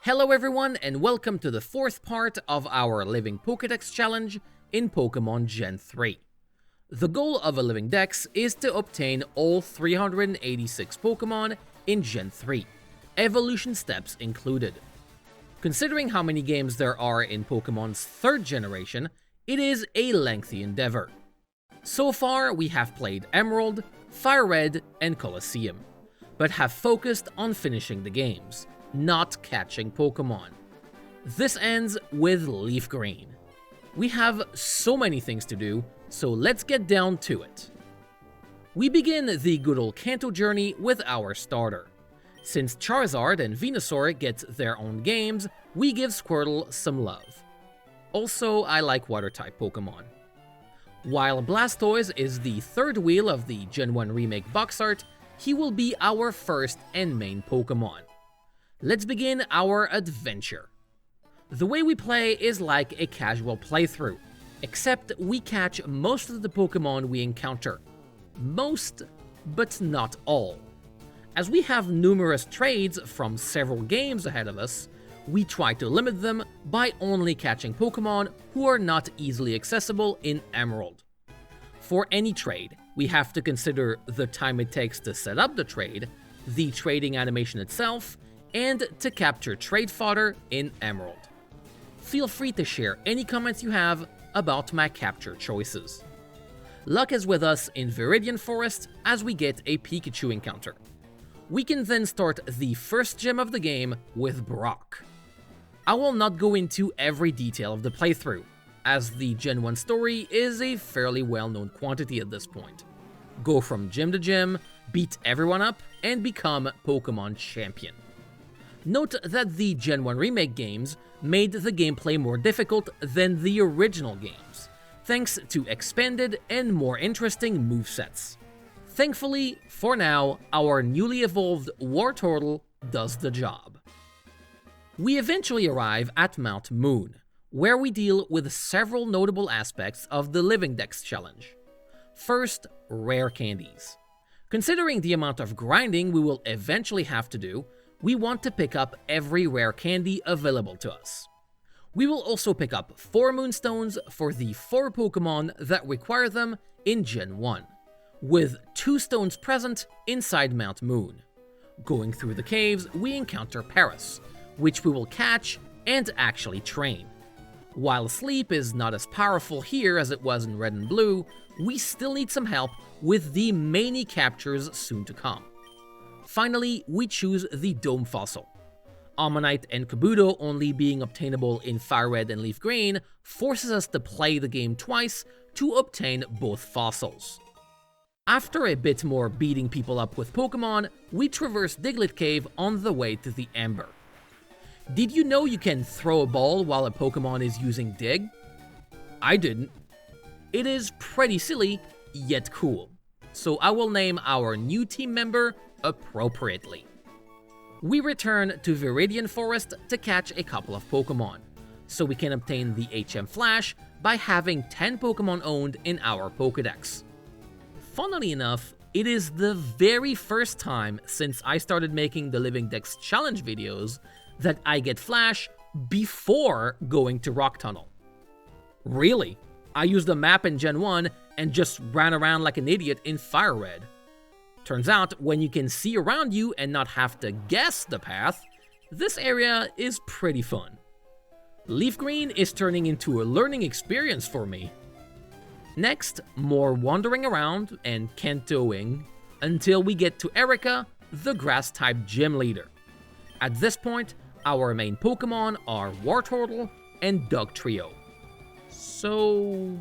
Hello everyone and welcome to the fourth part of our Living Pokédex challenge in Pokemon Gen 3. The goal of a Living Dex is to obtain all 386 Pokemon in Gen 3, evolution steps included. Considering how many games there are in Pokemon's third generation, it is a lengthy endeavor. So far, we have played Emerald, FireRed, and Colosseum, but have focused on finishing the games, not catching Pokemon. This ends with LeafGreen. We have so many things to do, so let's get down to it. We begin the good old Kanto journey with our starter. Since Charizard and Venusaur get their own games, we give Squirtle some love. Also, I like water-type Pokemon. While Blastoise is the third wheel of the Gen 1 Remake box art, he will be our first and main Pokemon. Let's begin our adventure. The way we play is like a casual playthrough, except we catch most of the Pokemon we encounter. Most, but not all. As we have numerous trades from several games ahead of us, we try to limit them by only catching Pokemon who are not easily accessible in Emerald. For any trade, we have to consider the time it takes to set up the trade, the trading animation itself, and to capture trade fodder in Emerald. Feel free to share any comments you have about my capture choices. Luck is with us in Viridian Forest as we get a Pikachu encounter. We can then start the first gym of the game with Brock. I will not go into every detail of the playthrough, as the Gen 1 story is a fairly well-known quantity at this point. Go from gym to gym, beat everyone up, and become Pokemon Champion. Note that the Gen 1 Remake games made the gameplay more difficult than the original games, thanks to expanded and more interesting movesets. Thankfully, for now, our newly evolved Wartortle does the job. We eventually arrive at Mount Moon, where we deal with several notable aspects of the Living Dex challenge. First, rare candies. Considering the amount of grinding we will eventually have to do, we want to pick up every rare candy available to us. We will also pick up 4 Moonstones for the 4 Pokemon that require them in Gen 1, with 2 stones present inside Mount Moon. Going through the caves, we encounter Paris, which we will catch and actually train. While Sleep is not as powerful here as it was in Red and Blue, we still need some help with the many captures soon to come. Finally, we choose the Dome Fossil. Ammonite and Kabuto only being obtainable in FireRed and LeafGreen forces us to play the game twice to obtain both fossils. After a bit more beating people up with Pokemon, we traverse Diglett Cave on the way to the Ember. Did you know you can throw a ball while a Pokemon is using Dig? I didn't. It is pretty silly, yet cool. So I will name our new team member appropriately. We return to Viridian Forest to catch a couple of Pokemon, so we can obtain the HM Flash by having 10 Pokemon owned in our Pokédex. Funnily enough, it is the very first time since I started making the Living Dex challenge videos that I get Flash before going to Rock Tunnel. Really? I used the map in Gen 1 and just ran around like an idiot in FireRed. Turns out, when you can see around you and not have to guess the path, this area is pretty fun. LeafGreen is turning into a learning experience for me. Next, more wandering around and Kantoing until we get to Erika, the Grass-type gym leader. At this point, our main Pokemon are Wartortle and Dugtrio. So...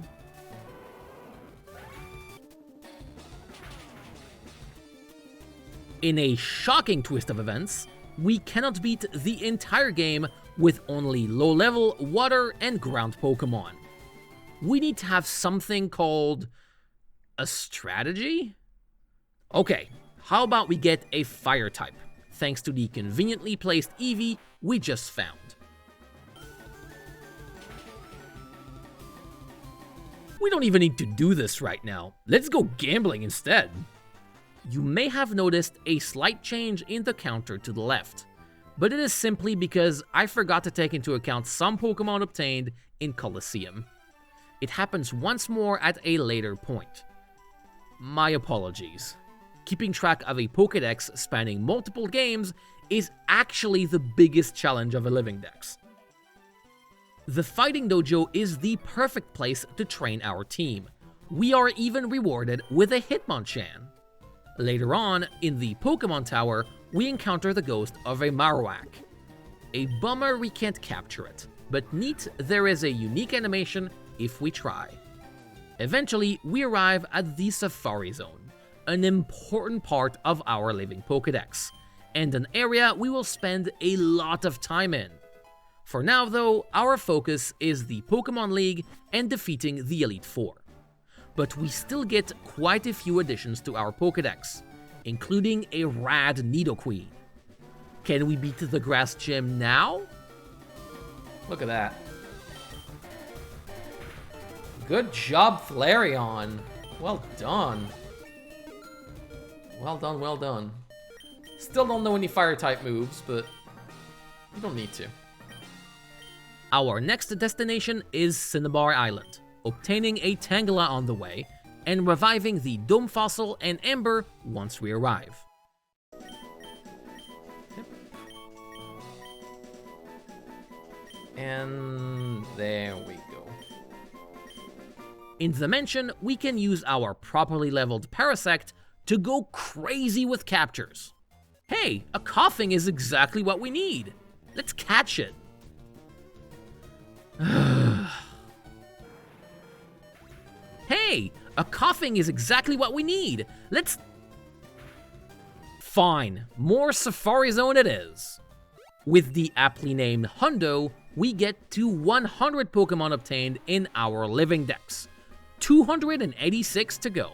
in a shocking twist of events, we cannot beat the entire game with only low-level water and ground Pokemon. We need to have something called a strategy? Okay, how about we get a fire type, thanks to the conveniently placed Eevee we just found. We don't even need to do this right now. Let's go gambling instead. You may have noticed a slight change in the counter to the left. but it is simply because I forgot to take into account some Pokemon obtained in Colosseum. It happens once more at a later point. My apologies. Keeping track of a Pokédex spanning multiple games is actually the biggest challenge of a Living Dex. The Fighting Dojo is the perfect place to train our team. We are even rewarded with a Hitmonchan. Later on, in the Pokemon Tower, we encounter the ghost of a Marowak. A bummer we can't capture it, but neat there is a unique animation if we try. Eventually, we arrive at the Safari Zone, an important part of our Living Pokédex, and an area we will spend a lot of time in. For now though, our focus is the Pokemon League and defeating the Elite Four. But we still get quite a few additions to our Pokédex, including a rad Nidoqueen. Can we beat the Grass Gym now? Look at that. Good job, Flareon. Well done. Well done, well done. Still don't know any Fire-type moves, but you don't need to. Our next destination is Cinnabar Island, obtaining a Tangela on the way, and reviving the Dome Fossil and Ember once we arrive. And there we go. In the mansion, we can use our properly leveled Parasect to go crazy with captures. Hey, a coughing is exactly what we need. Let's catch it. Hey, a coughing is exactly what we need. Let's... Fine, more Safari Zone it is. With the aptly named Hundo, we get to 100 Pokemon obtained in our Living Dex. 286 to go.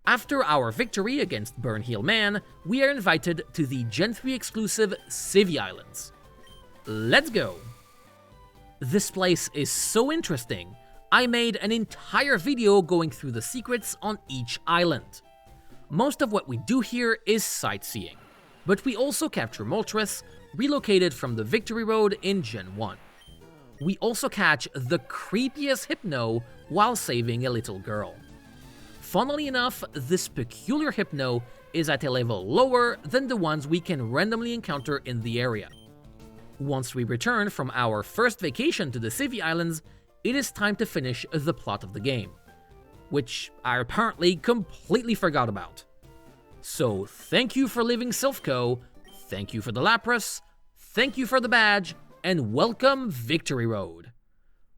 After our victory against Burnheel Man, we are invited to the Gen 3 exclusive Civvy Islands. Let's go! This place is so interesting, I made an entire video going through the secrets on each island. Most of what we do here is sightseeing, but we also capture Moltres, relocated from the Victory Road in Gen 1. We also catch the creepiest Hypno while saving a little girl. Funnily enough, this peculiar Hypno is at a level lower than the ones we can randomly encounter in the area. Once we return from our first vacation to the Civvy Islands, it is time to finish the plot of the game, which I apparently completely forgot about. So thank you for leaving Silphco, thank you for the Lapras, thank you for the badge, and welcome Victory Road.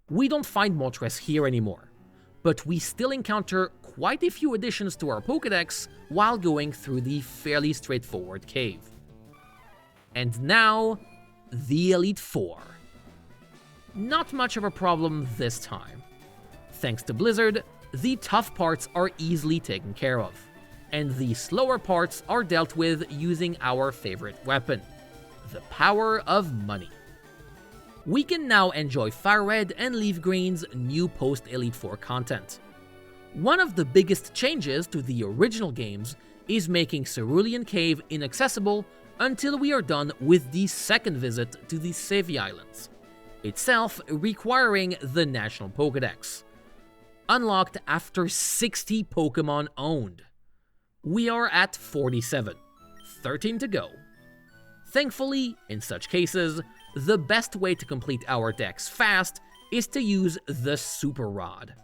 We don't find Moltres here anymore, but we still encounter quite a few additions to our Pokédex while going through the fairly straightforward cave. And now, the Elite Four. Not much of a problem this time. Thanks to Blizzard, the tough parts are easily taken care of, and the slower parts are dealt with using our favorite weapon, the power of money. We can now enjoy FireRed and LeafGreen's new post-Elite Four content. One of the biggest changes to the original games is making Cerulean Cave inaccessible until we are done with the second visit to the Civvy Islands, itself requiring the National Pokédex. Unlocked after 60 Pokemon owned. We are at 47, 13 to go. Thankfully, in such cases, the best way to complete our decks fast is to use the Super Rod.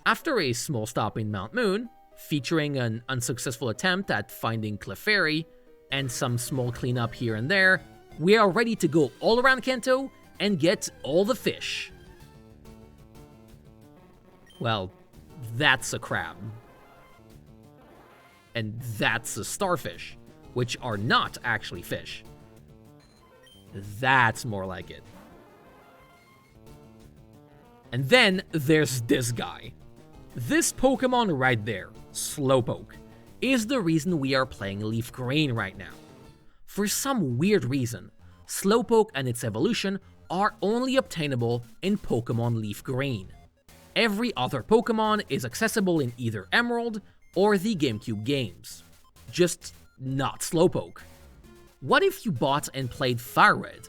After a small stop in Mount Moon, featuring an unsuccessful attempt at finding Clefairy, and some small cleanup here and there, we are ready to go all around Kanto and get all the fish. Well, that's a crab. And that's a starfish, which are not actually fish. That's more like it. And then there's this guy. This Pokemon right there, Slowpoke, is the reason we are playing LeafGreen right now. For some weird reason, Slowpoke and its evolution are only obtainable in Pokemon LeafGreen. Every other Pokemon is accessible in either Emerald or the GameCube games. Just not Slowpoke. What if you bought and played FireRed?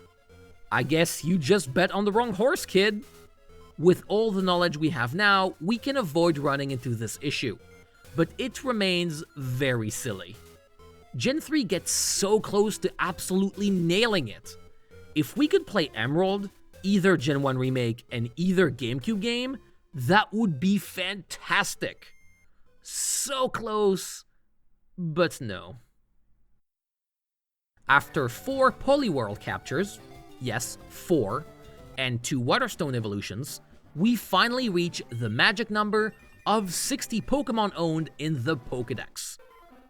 I guess you just bet on the wrong horse, kid. With all the knowledge we have now, we can avoid running into this issue, but it remains very silly. Gen 3 gets so close to absolutely nailing it. If we could play Emerald, either Gen 1 remake and either GameCube game, that would be fantastic. So close, but no. After 4 Poliwhirl captures, yes, 4, and 2 Waterstone evolutions, we finally reach the magic number of 60 Pokemon owned in the Pokédex.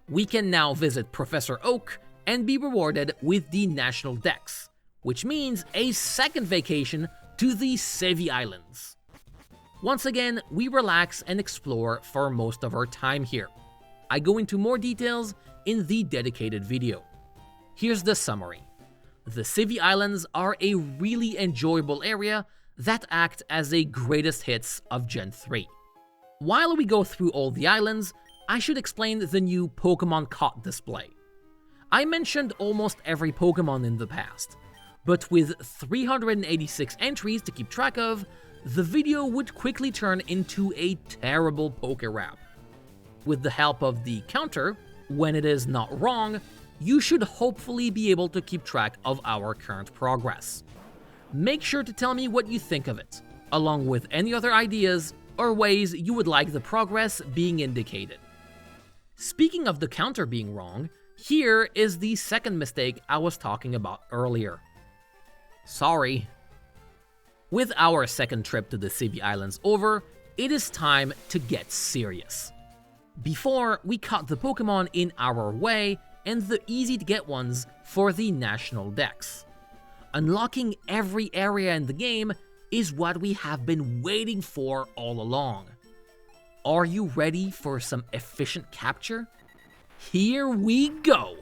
We can now visit Professor Oak and be rewarded with the National Dex, which means a second vacation to the Sevi Islands. Once again, we relax and explore for most of our time here. I go into more details in the dedicated video. Here's the summary. The Sevi Islands are a really enjoyable area that act as a greatest hits of Gen 3. While we go through all the islands, I should explain the new Pokemon Caught display. I mentioned almost every Pokemon in the past, but with 386 entries to keep track of, the video would quickly turn into a terrible Poké-rap. With the help of the counter, when it is not wrong, you should hopefully be able to keep track of our current progress. Make sure to tell me what you think of it, along with any other ideas or ways you would like the progress being indicated. Speaking of the counter being wrong, here is the second mistake I was talking about earlier. Sorry. With our second trip to the Sevi Islands over, it is time to get serious. Before, we caught the Pokemon in our way and the easy-to-get ones for the National Dex. Unlocking every area in the game is what we have been waiting for all along. Are you ready for some efficient capture? Here we go!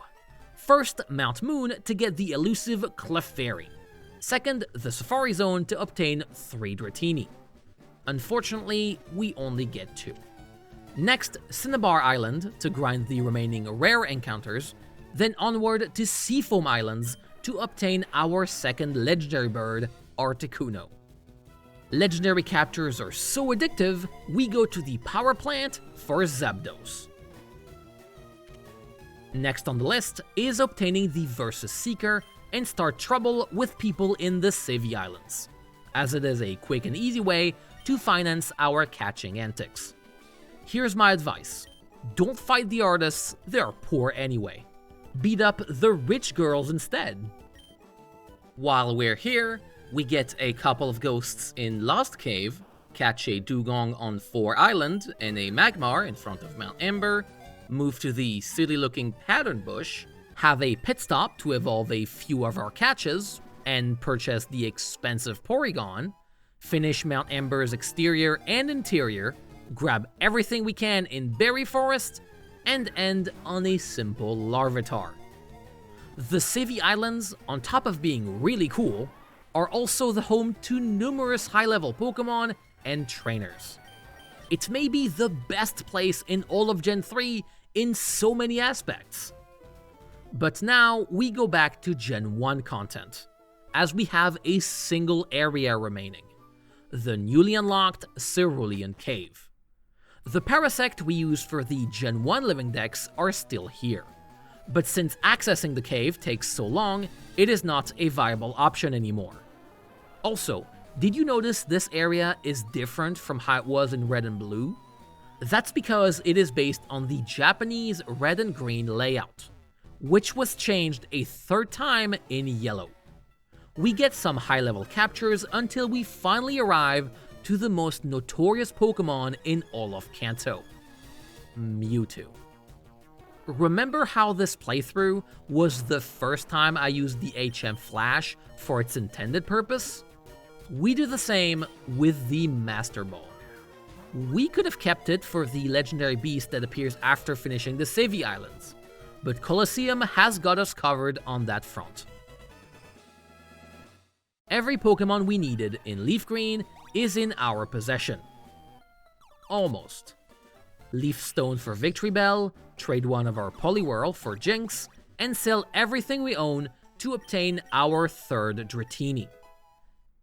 First, Mount Moon to get the elusive Clefairy. Second, the Safari Zone to obtain 3 Dratini. Unfortunately, we only get 2. Next, Cinnabar Island to grind the remaining rare encounters, then onward to Seafoam Islands to obtain our second legendary bird, Articuno. Legendary captures are so addictive, we go to the power plant for Zapdos. Next on the list is obtaining the Versus Seeker and start trouble with people in the Sevi Islands, as it is a quick and easy way to finance our catching antics. Here's my advice. Don't fight the artists, they're poor anyway. Beat up the rich girls instead. While we're here, we get a couple of ghosts in Lost Cave, catch a Dugong on 4 Island and a Magmar in front of Mount Ember, move to the silly-looking Pattern Bush, have a pit stop to evolve a few of our catches, and purchase the expensive Porygon, finish Mount Ember's exterior and interior, grab everything we can in Berry Forest, and end on a simple Larvitar. The Sevi Islands, on top of being really cool, are also the home to numerous high-level Pokemon and trainers. It may be the best place in all of Gen 3 in so many aspects. But now we go back to Gen 1 content, as we have a single area remaining, the newly unlocked Cerulean Cave. The Parasect we used for the Gen 1 Living Dex are still here, but since accessing the cave takes so long, it is not a viable option anymore. Also, did you notice this area is different from how it was in Red and Blue? That's because it is based on the Japanese Red and Green layout, which was changed a 3rd time in Yellow. We get some high-level captures until we finally arrive to the most notorious Pokemon in all of Kanto, Mewtwo. Remember how this playthrough was the first time I used the HM Flash for its intended purpose? We do the same with the Master Ball. We could have kept it for the legendary beast that appears after finishing the Sevi Islands, but Colosseum has got us covered on that front. Every Pokemon we needed in LeafGreen is in our possession. Almost. Leaf Stone for Victory Bell, trade one of our Poliwhirl for Jinx, and sell everything we own to obtain our third Dratini.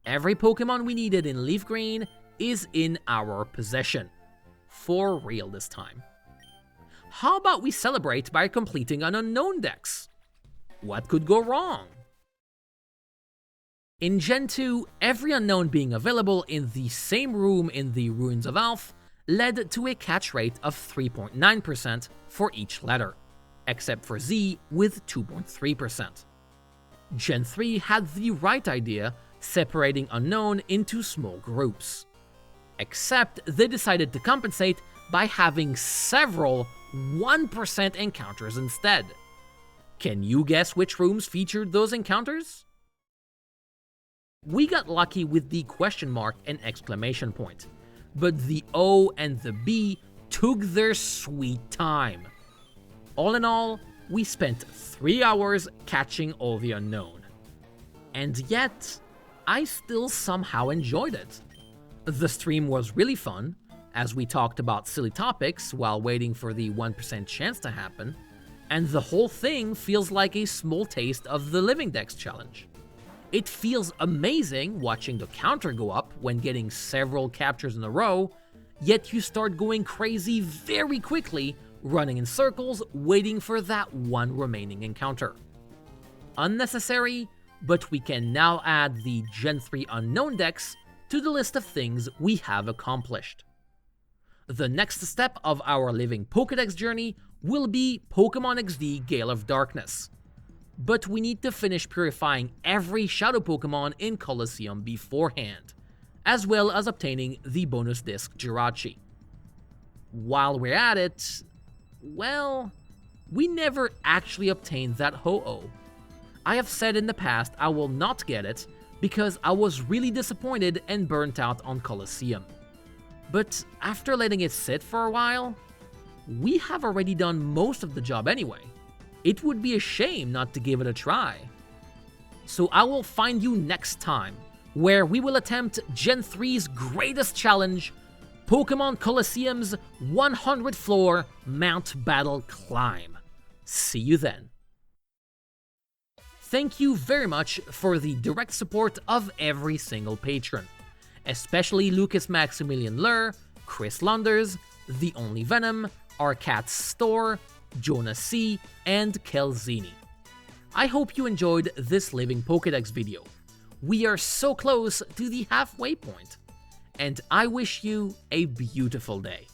Every Pokemon we needed in LeafGreen is in our possession. For real this time. How about we celebrate by completing an unknown dex? What could go wrong? In Gen 2, every unknown being available in the same room in the Ruins of Alph led to a catch rate of 3.9% for each letter, except for Z with 2.3%. Gen 3 had the right idea, separating unknown into small groups. Except they decided to compensate by having several 1% encounters instead. Can you guess which rooms featured those encounters? We got lucky with the question mark and exclamation point, but the O and the B took their sweet time. All in all, we spent 3 hours catching all the unknown. And yet, I still somehow enjoyed it. The stream was really fun, as we talked about silly topics while waiting for the 1% chance to happen, and the whole thing feels like a small taste of the Living Dex challenge. It feels amazing watching the counter go up when getting several captures in a row, yet you start going crazy very quickly, running in circles, waiting for that one remaining encounter. Unnecessary, but we can now add the Gen 3 Unknown Dex to the list of things we have accomplished. The next step of our Living Pokédex journey will be Pokemon XD Gale of Darkness. But we need to finish purifying every Shadow Pokemon in Colosseum beforehand, as well as obtaining the bonus disc Jirachi. While we're at it, well, we never actually obtained that Ho-Oh. I have said in the past I will not get it because I was really disappointed and burnt out on Colosseum. But after letting it sit for a while, we have already done most of the job anyway. It would be a shame not to give it a try. So I will find you next time, where we will attempt Gen 3's greatest challenge, Pokemon Colosseum's 100th floor Mount Battle Climb. See you then. Thank you very much for the direct support of every single patron, especially Lucas Maximilian Lur, Chris Lunders, The Only Venom, Arcat's Store, Jonah C, and Kelzini. I hope you enjoyed this Living Pokédex video. We are so close to the halfway point, and I wish you a beautiful day.